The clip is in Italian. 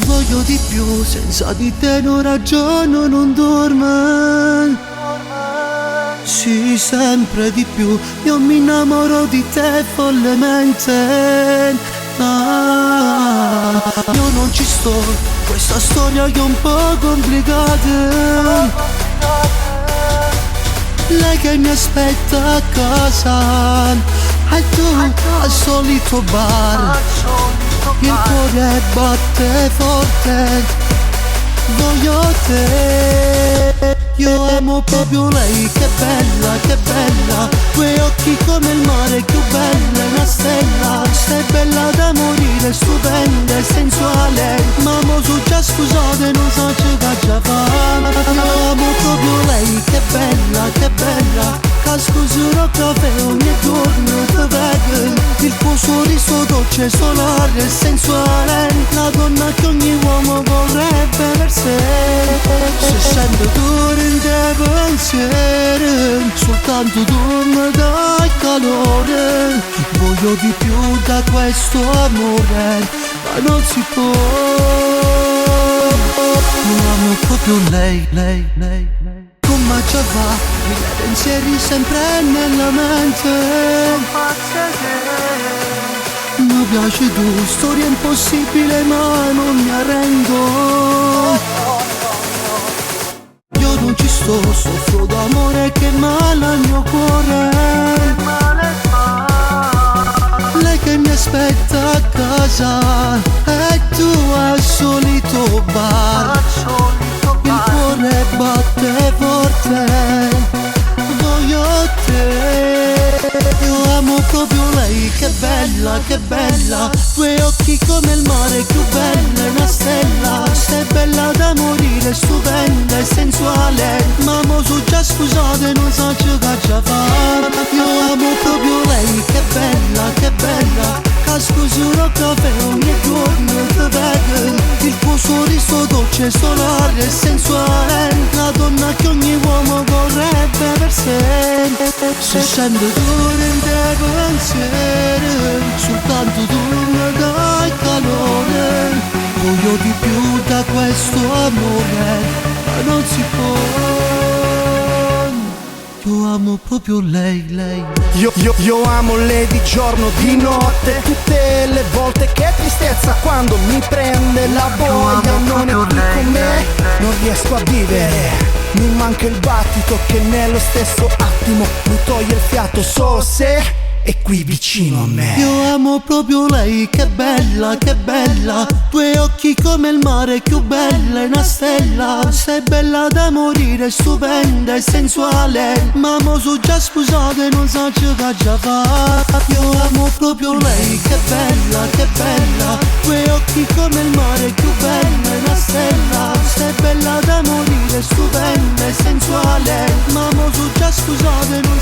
Voglio di più, senza di te non ragiono, non dormo. Sì, sempre di più, io mi innamoro di te follemente. Io non ci sto, questa storia che è un po' complicata. Lei che mi aspetta a casa, e tu al solito bar. Il cuore batte forte, voglio te. Io amo proprio lei, che bella. Due occhi come il mare, più bella una stella. Sei bella da morire, stupenda e sensuale. Ma mo su già scusate, non so ciò che già fa. Io amo proprio lei, che bella. Casco su un caffè ogni giorno ti vedo. Il tuo sorriso dolce, solare e sensuale. La donna che ogni uomo vorrebbe per sé. Se sento duro in te pensiero, soltanto tu mi dai calore. Voglio di più da questo amore, ma non si può. Io amo proprio lei. Come già va, mille pensieri sempre nella mente. Mi piaci tu, storia impossibile ma non mi arrendo. Io non ci sto, soffro d'amore che male il mio cuore. Lei che mi aspetta a casa, e tu al solito bar. Il cuore batte forte, voglio te. Io amo proprio lei, che bella. Due occhi come il mare, più bella una stella. Sei bella da morire, stupenda e sensuale. Ma mo su già scusate, non so ciò che già fa. Io amo proprio lei, che bella. Casco su un caffè ogni giorno ti vedo. Il tuo sorriso dolce, solare e sensuale. La donna che ogni uomo vorrebbe per sé. Se sento duro in te pensiero, soltanto tu mi dai calore. Voglio di più da questo amore, ma non si può. Io amo proprio lei. Io amo lei di giorno, di notte. Tutte le volte che tristezza quando mi prende la voglia. Non è più con me, non riesco a vivere. Mi manca il battito che nello stesso attimo mi toglie il fiato solo se è qui vicino a me. Io amo proprio lei, che bella. Due occhi come il mare, più bella una stella. Sei bella da morire, stupenda e sensuale. Ma mo su già scusate, non so ciò che già fa. Io amo proprio lei, che bella. Due occhi come il mare, più bella una stella. Sei bella da morire, stupenda e sensuale. Ma mo su già scusate, non